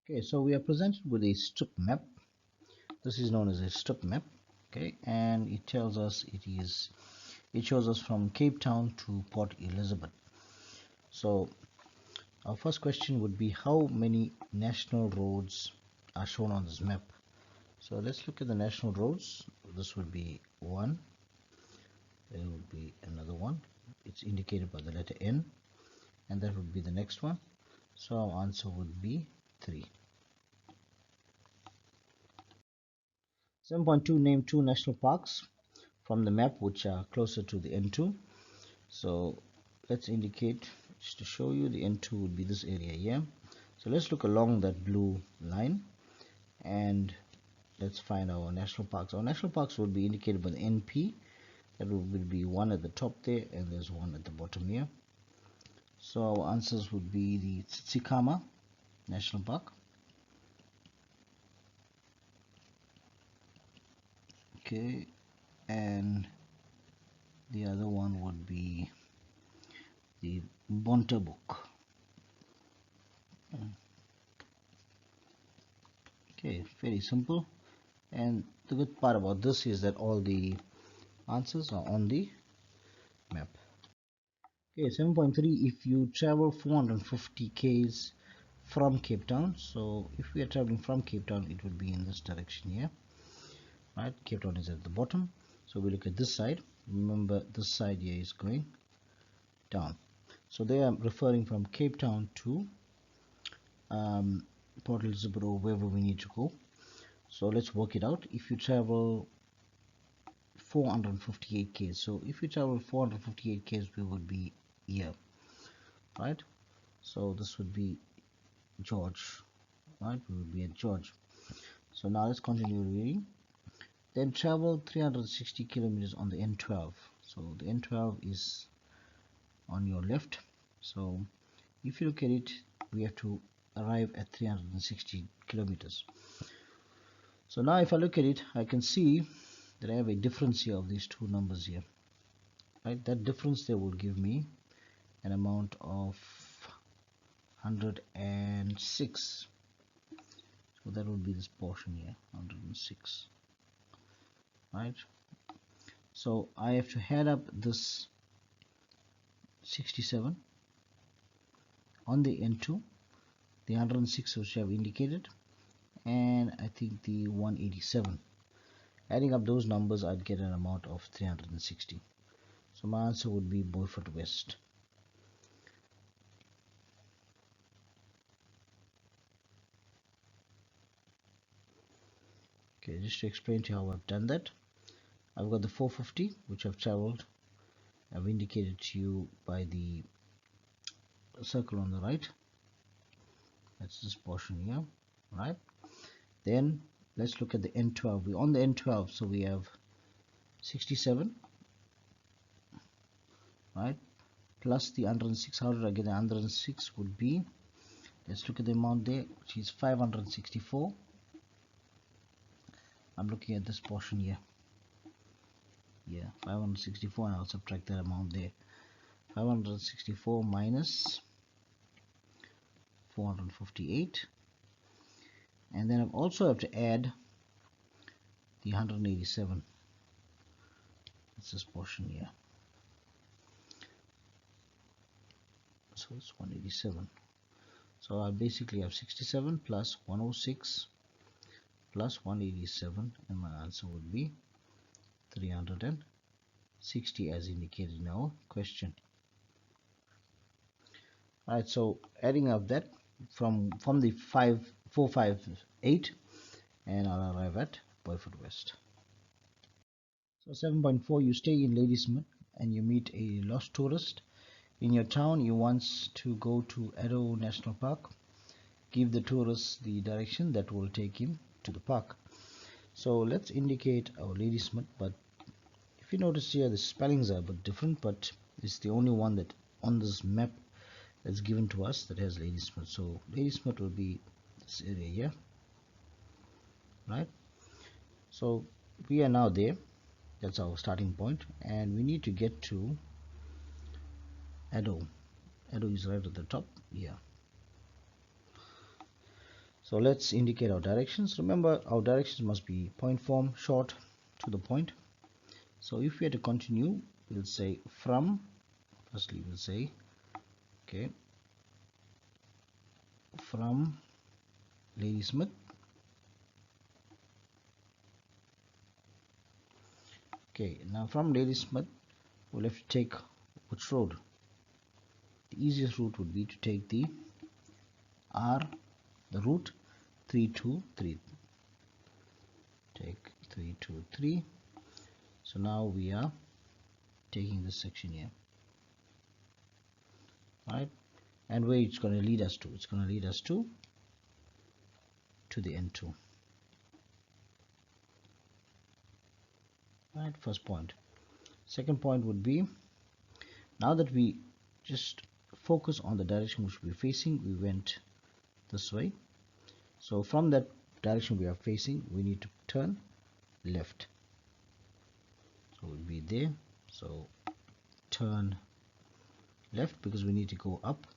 Okay, so we are presented with a strip map. This is known as a strip map. Okay, and it tells us it shows us from Cape Town to Port Elizabeth. So our first question would be, how many national roads are shown on this map? So let's look at the national roads. This would be one. There would be another one. It's indicated by the letter N, and that would be the next one. So our answer would be 3. 7.2, name 2 national parks from the map which are closer to the N2. So let's indicate, just to show you, the N2 would be this area here. So let's look along that blue line and let's find our national parks. Our national parks would be indicated by the NP. That would be one at the top there, and there's one at the bottom here. So our answers would be the Tsitsikamma National Park. Okay, and the other one would be the Bontebok. Okay, very simple. And the good part about this is that all the answers are on the map. Okay, 7.3, if you travel 450 k's from Cape Town. So if we are traveling from Cape Town, it would be in this direction here. Right, Cape Town is at the bottom. So we look at this side. Remember, this side here is going down. So they are referring from Cape Town to Port Elizabeth or wherever we need to go. So let's work it out. If you travel 458 k's, so if you travel 458 k's, we would be here, right? So this would be George, right? We would be at George. So now let's continue reading. Then travel 360 kilometers on the N12. So the N12 is on your left. So if you look at it, we have to arrive at 360 kilometers. So now if I look at it, I can see that I have a difference here of these two numbers here, right? That difference there will give me an amount of 106. So that would be this portion here, 106, right? So I have to add up this 67 on the N2, the 106 which I have indicated, and I think the 187. Adding up those numbers, I'd get an amount of 360. So my answer would be Beaufort West. Okay, just to explain to you how I've done that, I've got the 450 which I've traveled. I've indicated to you by the circle on the right. That's this portion here, right? Then let's look at the N12. We're on the N12, so we have 67, right, plus the 106. How did I get the 106? Would be, let's look at the amount there, which is 564. I'm looking at this portion here. Yeah, 564, and I'll subtract that amount there. 564 minus 458, and then I also have to add the 187. That's this portion here. So it's 187. So I basically have 67 plus 106 plus 187, and my answer would be 360 as indicated in our question. Alright, so adding up that from the 458, and I'll arrive at Beaufort West. So 7.4, you stay in Ladysmith and you meet a lost tourist in your town. You want to go to Addo National Park. Give the tourist the direction that will take him to the park. So let's indicate our Ladysmith, but if you notice here, the spellings are a bit different, but it's the only one that on this map that's given to us that has Ladysmith. So Ladysmith will be this area here, right? So we are now there. That's our starting point, and we need to get to Addo. Addo is right at the top here. So let's indicate our directions. Remember, our directions must be point form, short, to the point. So if we are to continue, we'll say from, firstly we'll say, okay, from Ladysmith. Okay, now from Ladysmith, we'll have to take which road? The easiest route would be to take the route 323. Take 323. So now we are taking this section here, right? And where it's going to lead us to? It's going to lead us to the N2. Right, first point. Second point would be, now that we just focus on the direction which we're facing, we went this way. So from that direction we are facing, we need to turn left. So we'll be there. So turn left because we need to go up.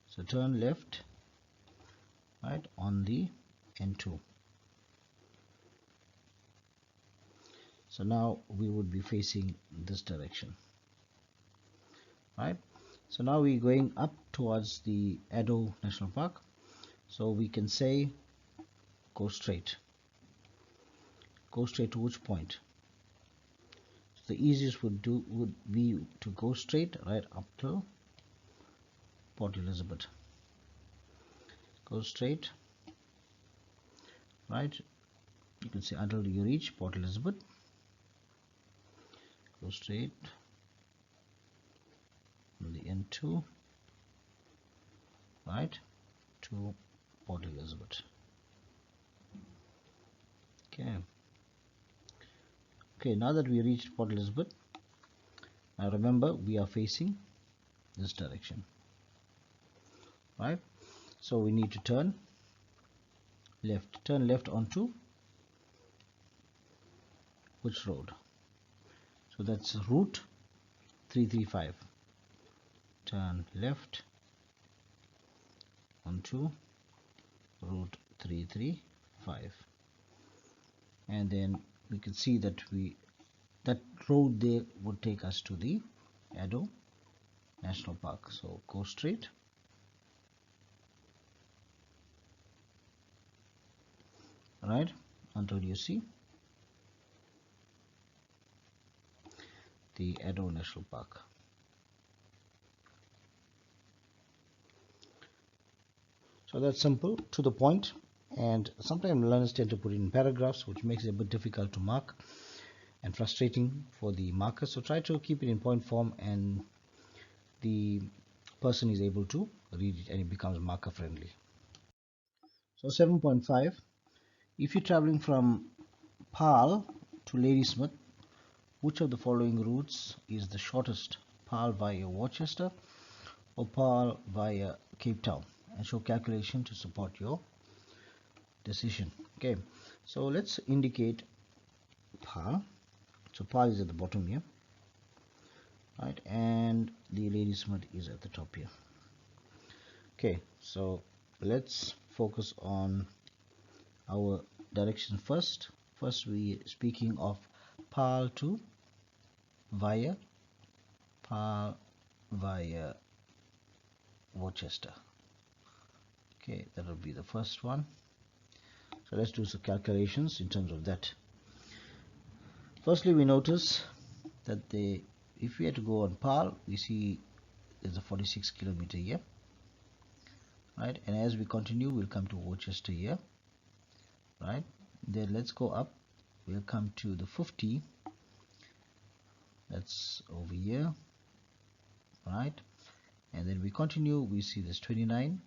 So turn left, right, on the N2. So now we would be facing this direction, right? So now we're going up towards the Addo National Park. So we can say go straight. Go straight to which point? So the easiest would be to go straight right up to Port Elizabeth. Go straight, right? You can say until you reach Port Elizabeth. Go straight from the N2, right, to Port Elizabeth. Okay, now that we reached Port Elizabeth, now remember we are facing this direction, right? So we need to turn left onto which road? So that's route 335. Turn left onto route 335, and then we can see that that road there would take us to the Addo National Park. So go straight, right, until you see the Addo National Park. So that's simple, to the point, and sometimes learners tend to put it in paragraphs, which makes it a bit difficult to mark and frustrating for the marker. So try to keep it in point form, and the person is able to read it and it becomes marker friendly. So 7.5, if you're traveling from Pal to Ladysmith, which of the following routes is the shortest? Pal via Worcester or Pal via Cape Town? And show calculation to support your decision. Okay, so let's indicate Pal. So Pal is at the bottom here, right, and the Ladysmith is at the top here. Okay, so let's focus on our direction first. First, we speaking of Pal to via Worcester. Okay, that will be the first one. So let's do some calculations in terms of that. Firstly, we notice that if we had to go on Pal, we see there's a 46 kilometer here, right? And as we continue, we'll come to Worcester here, right? Then let's go up. We'll come to the 50. That's over here, right? And then we continue. We see this 29.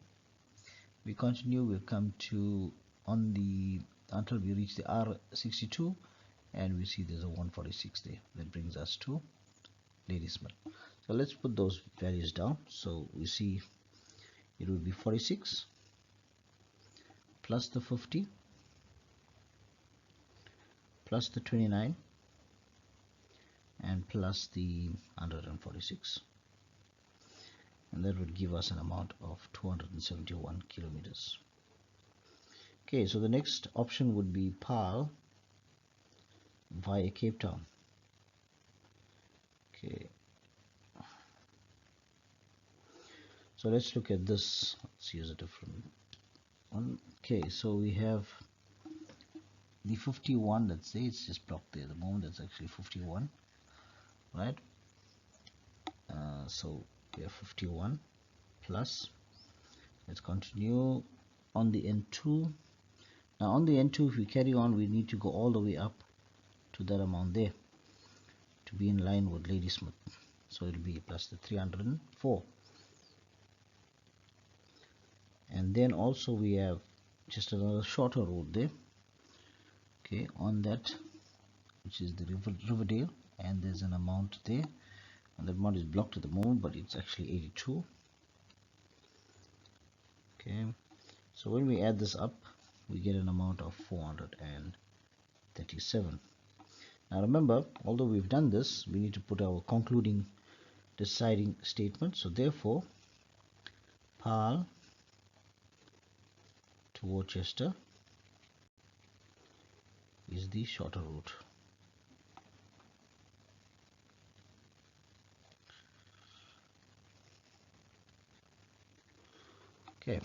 We continue. We'll come to until we reach the R62, and we see there's a 146 there. That brings us to Ladysmith. So let's put those values down. So we see it will be 46 plus the 50 plus the 29 and plus the 146, and that would give us an amount of 271 kilometers. Okay, so the next option would be PAL via Cape Town. Okay, so let's look at this. Let's use a different one. Okay, so we have the 51. Let's say it's just blocked there. At the moment it's actually 51, right? So we have 51 plus. Let's continue on the N2. Now on the N2, if we carry on, we need to go all the way up to that amount there to be in line with Ladysmith. So it'll be plus the 304. And then also we have just another shorter route there. Okay, on that, which is the Riverdale, and there's an amount there, and that amount is blocked at the moment, but it's actually 82. Okay, so when we add this up, we get an amount of 437. Now remember, although we've done this, we need to put our concluding deciding statement. So therefore, PAL to Worcester is the shorter route. Okay.